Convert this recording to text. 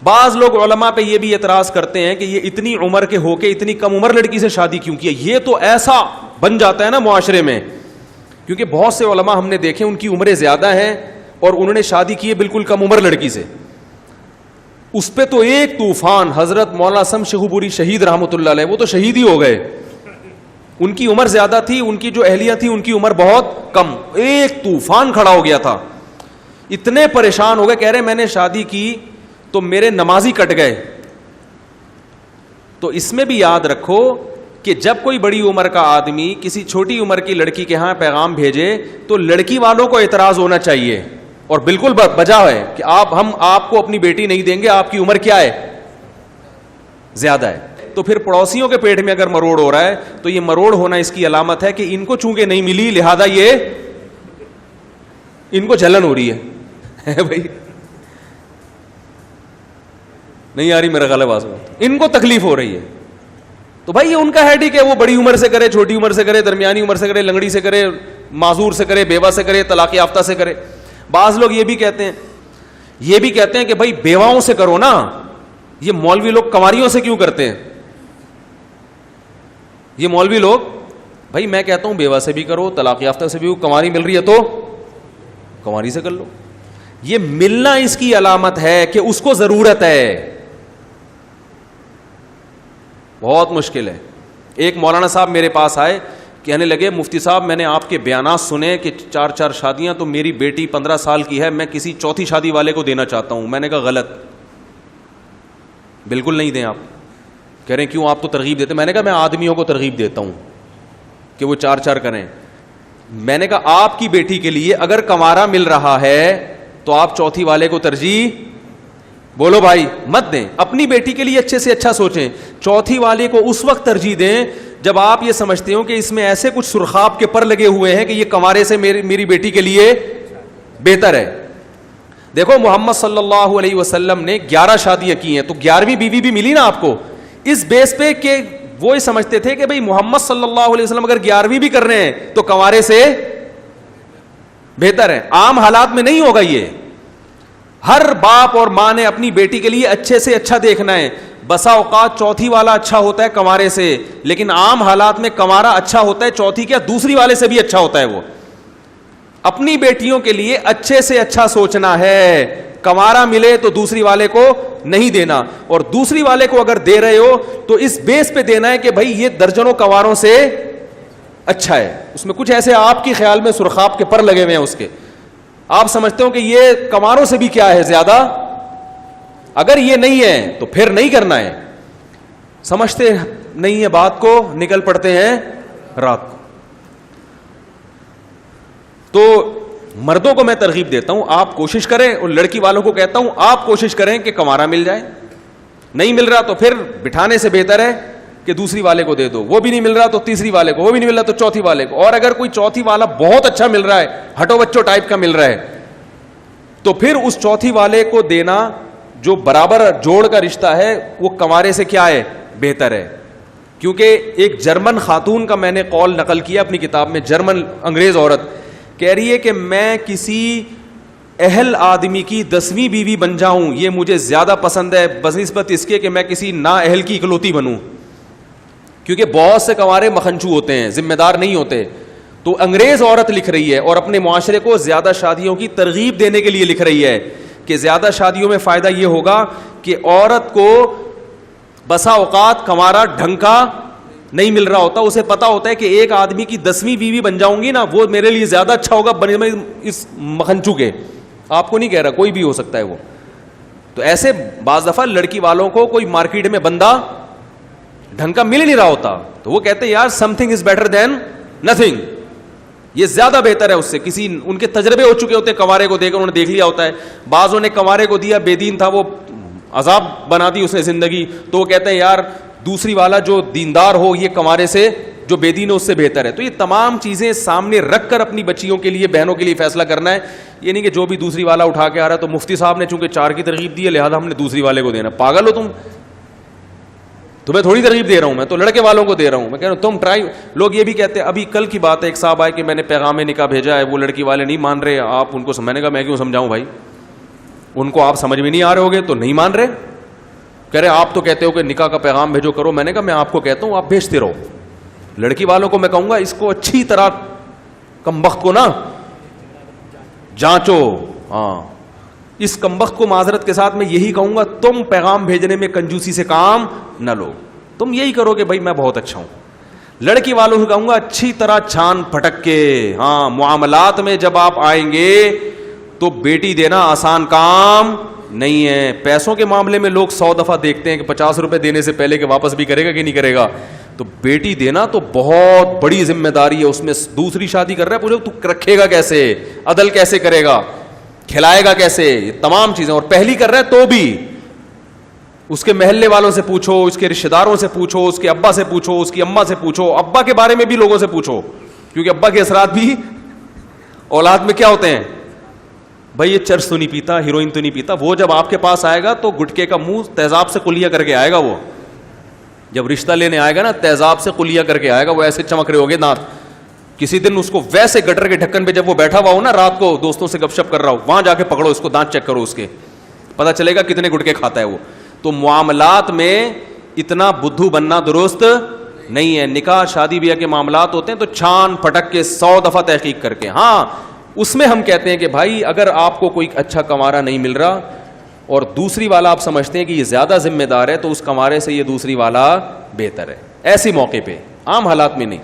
بعض لوگ علماء پہ یہ بھی اعتراض کرتے ہیں کہ یہ اتنی عمر کے ہو کے اتنی کم عمر لڑکی سے شادی کیوں کی؟ یہ تو ایسا بن جاتا ہے نا معاشرے میں، کیونکہ بہت سے علماء ہم نے دیکھے ان کی عمریں زیادہ ہیں اور انہوں نے شادی کی ہے بالکل کم عمر لڑکی سے. اس پہ تو ایک طوفان، حضرت مولانا سم شیخوپوری شہید رحمۃ اللہ علیہ، وہ تو شہید ہی ہو گئے. ان کی عمر زیادہ تھی، ان کی جو اہلیہ تھی ان کی عمر بہت کم. ایک طوفان کھڑا ہو گیا تھا، اتنے پریشان ہو گئے، کہہ رہے میں نے شادی کی تو میرے نمازی کٹ گئے. تو اس میں بھی یاد رکھو کہ جب کوئی بڑی عمر کا آدمی کسی چھوٹی عمر کی لڑکی کے ہاں پیغام بھیجے تو لڑکی والوں کو اعتراض ہونا چاہیے، اور بالکل بجا ہے کہ ہم آپ کو اپنی بیٹی نہیں دیں گے، آپ کی عمر کیا ہے، زیادہ ہے. تو پھر پڑوسیوں کے پیٹ میں اگر مروڑ ہو رہا ہے تو یہ مروڑ ہونا اس کی علامت ہے کہ ان کو چونکہ نہیں ملی لہذا یہ ان کو جلن ہو رہی ہے. بھائی نہیں آ رہی میرا غلط آواز، ان کو تکلیف ہو رہی ہے. تو بھائی یہ ان کا ہیڈ ہی کہ وہ بڑی عمر سے کرے، چھوٹی عمر سے کرے، درمیانی عمر سے کرے، لنگڑی سے کرے، معذور سے کرے، بیوہ سے کرے، طلاق یافتہ سے کرے. بعض لوگ یہ بھی کہتے ہیں کہ بھائی بیواؤں سے کرو نا. یہ مولوی لوگ کنواریوں سے کیوں کرتے ہیں؟ یہ مولوی لوگ، بھائی میں کہتا ہوں بیوہ سے بھی کرو، طلاق یافتہ سے بھی، کنواری مل رہی ہے تو کنواری سے کر لو. یہ ملنا اس کی علامت ہے کہ اس کو ضرورت ہے. بہت مشکل ہے. ایک مولانا صاحب میرے پاس آئے، کہنے لگے مفتی صاحب میں نے آپ کے بیانات سنے کہ 4 شادیاں، تو میری بیٹی 15 سال کی ہے، میں کسی چوتھی شادی والے کو دینا چاہتا ہوں. میں نے کہا غلط، بالکل نہیں دیں آپ. کہہ رہے ہیں کیوں، آپ تو ترغیب دیتے. میں نے کہا میں آدمیوں کو ترغیب دیتا ہوں کہ وہ 4 کریں. میں نے کہا آپ کی بیٹی کے لیے اگر کنوارا مل رہا ہے تو آپ چوتھی والے کو ترجیح بولو بھائی مت دیں. اپنی بیٹی کے لیے اچھے سے اچھا سوچیں. چوتھی والے کو اس وقت ترجیح دیں جب آپ یہ سمجھتے ہو کہ اس میں ایسے کچھ سرخاب کے پر لگے ہوئے ہیں کہ یہ کنوارے سے میری بیٹی کے لیے بہتر ہے. دیکھو محمد صلی اللہ علیہ وسلم نے 11 شادیاں کی ہیں، تو 11ویں بیوی بھی ملی نا آپ کو اس بیس پہ کہ وہ یہ سمجھتے تھے کہ بھئی محمد صلی اللہ علیہ وسلم اگر 11ویں بھی کر رہے ہیں تو کنوارے سے بہتر ہے. عام حالات میں نہیں ہوگا. یہ ہر باپ اور ماں نے اپنی بیٹی کے لیے اچھے سے اچھا دیکھنا ہے. بسا اوقات چوتھی والا اچھا ہوتا ہے کنوارے سے، لیکن عام حالات میں کنوارا اچھا ہوتا ہے چوتھی کیا دوسری والے سے بھی اچھا ہوتا ہے. وہ اپنی بیٹیوں کے لیے اچھے سے اچھا سوچنا ہے. کنوارا ملے تو دوسری والے کو نہیں دینا، اور دوسری والے کو اگر دے رہے ہو تو اس بیس پہ دینا ہے کہ بھائی یہ درجنوں کنواروں سے اچھا ہے. اس میں کچھ ایسے آپ کی خیال میں سرخاب کے پر لگے ہوئے ہیں، اس کے آپ سمجھتے ہو کہ یہ کنواروں سے بھی کیا ہے زیادہ. اگر یہ نہیں ہے تو پھر نہیں کرنا ہے. سمجھتے نہیں ہے بات کو، نکل پڑتے ہیں رات کو. تو مردوں کو میں ترغیب دیتا ہوں آپ کوشش کریں، اور لڑکی والوں کو کہتا ہوں آپ کوشش کریں کہ کنوارا مل جائے. نہیں مل رہا تو پھر بٹھانے سے بہتر ہے کہ دوسری والے کو دے دو. وہ بھی نہیں مل رہا تو تیسری والے کو، وہ بھی نہیں مل رہا تو چوتھی والے کو. اور اگر کوئی چوتھی والا بہت اچھا مل رہا ہے، ہٹو بچوں ٹائپ کا مل رہا ہے، تو پھر اس چوتھی والے کو دینا جو برابر جوڑ کا رشتہ ہے وہ کنوارے سے کیا ہے بہتر ہے. کیونکہ ایک جرمن خاتون کا میں نے قول نقل کیا اپنی کتاب میں. جرمن انگریز عورت کہہ رہی ہے کہ میں کسی اہل آدمی کی 10ویں بیوی بن جاؤں یہ مجھے زیادہ پسند ہے بنسبت اس کے کہ میں کسی نا اہل کی اکلوتی بنوں. کیونکہ بہت سے کنوارے مکھنچو ہوتے ہیں، ذمہ دار نہیں ہوتے. تو انگریز عورت لکھ رہی ہے اور اپنے معاشرے کو زیادہ شادیوں کی ترغیب دینے کے لیے لکھ رہی ہے کہ زیادہ شادیوں میں فائدہ یہ ہوگا کہ عورت کو بسا اوقات کنوارا ڈھنگ کا نہیں مل رہا ہوتا. اسے پتا ہوتا ہے کہ ایک آدمی کی 10ویں بیوی بن جاؤں گی نا وہ میرے لیے زیادہ اچھا ہوگا بنسبت اس مکھنچو کے. آپ کو نہیں کہہ رہا، کوئی بھی ہو سکتا ہے وہ. تو ایسے بعض دفعہ لڑکی والوں کو کوئی مارکیٹ میں بندہ ڈھنگ کا مل نہیں رہا ہوتا تو وہ کہتے ہیں یار some thing is better than nothing, یہ زیادہ بہتر ہے اس سے. کسی ان کے تجربے ہو چکے ہوتے ہیں کنوارے کو دے کر، انہوں نے دیکھ لیا ہوتا ہے. بعضوں نے کنوارے کو دیا، بے دین تھا، وہ عذاب بنا دی اس نے زندگی، تو وہ کہتے ہیں یار دوسری والا جو دیندار ہو یہ کنوارے سے جو بے دین ہے اس سے بہتر ہے. تو یہ تمام چیزیں سامنے رکھ کر اپنی بچیوں کے لیے، بہنوں کے لیے فیصلہ کرنا ہے. یہ نہیں کہ جو بھی دوسری والا اٹھا کے آ رہا ہے تو مفتی صاحب نے چونکہ 4 کی ترغیب دی ہے لہذا ہم نے دوسری والے کو دینا. پاگل ہو تمہیں تھوڑی ترغیب دے رہا ہوں، میں تو لڑکے والوں کو دے رہا ہوں. میں کہہ رہا ہوں تم ٹرائی. لوگ یہ بھی کہتے ہیں، ابھی کل کی بات ہے ایک صاحب آئے کہ میں نے پیغام نکاح بھیجا ہے، وہ لڑکی والے نہیں مان رہے، آپ ان کو. میں نے کہا میں کیوں سمجھاؤں بھائی، ان کو آپ سمجھ میں نہیں آ رہے ہوگے تو نہیں مان رہے. کہہ رہے آپ تو کہتے ہو کہ نکاح کا پیغام بھیجو کرو. میں نے کہا میں آپ کو کہتا ہوں آپ بھیجتے رہو. لڑکی والوں کو میں کہوں گا اس کو اچھی طرح کمبخت کو نا جانچو. ہاں اس کمبخت کو معذرت کے ساتھ میں یہی کہوں گا, تم پیغام بھیجنے میں کنجوسی سے کام نہ لو, تم یہی کرو کہ بھائی میں بہت اچھا ہوں. لڑکی والوں کو کہوں گا اچھی طرح چھان پھٹک کے, ہاں معاملات میں جب آپ آئیں گے تو بیٹی دینا آسان کام نہیں ہے. پیسوں کے معاملے میں لوگ 100 دفعہ دیکھتے ہیں کہ 50 روپے دینے سے پہلے کہ واپس بھی کرے گا کہ نہیں کرے گا. تو بیٹی دینا تو بہت بڑی ذمہ داری ہے. اس میں دوسری شادی کر رہا ہے, پوچھو تو رکھے گا کیسے, عدل کیسے کرے گا, کھلائے گا کیسے, یہ تمام چیزیں. اور پہلی کر رہا ہے تو بھی اس کے محلے والوں سے پوچھو, اس کے رشتہ داروں سے پوچھو, اس کے ابا سے پوچھو, اس کی اماں سے پوچھو, ابا کے بارے میں بھی لوگوں سے پوچھو, کیونکہ ابا کے اثرات بھی اولاد میں کیا ہوتے ہیں. بھائی یہ چرس تو نہیں پیتا, ہیروئن تو نہیں پیتا, وہ جب آپ کے پاس آئے گا تو گٹکے کا منہ تیزاب سے کلیا کر کے آئے گا. وہ جب رشتہ لینے آئے گا نا تیزاب سے کلیا کر کے آئے گا, وہ ایسے چمک رہے ہوگے دانت. کسی دن اس کو ویسے گٹر کے ڈھکن پہ جب وہ بیٹھا ہوا ہو نا, رات کو دوستوں سے گپ شپ کر رہا ہو, وہاں جا کے پکڑو اس کو, دانت چیک کرو اس کے, پتا چلے گا کتنے گٹکے کھاتا ہے وہ. تو معاملات میں اتنا بدھو بننا درست نہیں ہے. نکاح شادی بیاہ کے معاملات ہوتے ہیں تو چھان پھٹک کے 100 دفعہ تحقیق کر کے. ہاں اس میں ہم کہتے ہیں کہ بھائی اگر آپ کو کوئی اچھا کنوارا نہیں مل رہا اور دوسری والا آپ سمجھتے ہیں کہ یہ زیادہ ذمہ دار ہے, تو اس کنوارے سے یہ دوسری والا بہتر ہے. ایسی موقع پہ, عام حالات میں نہیں.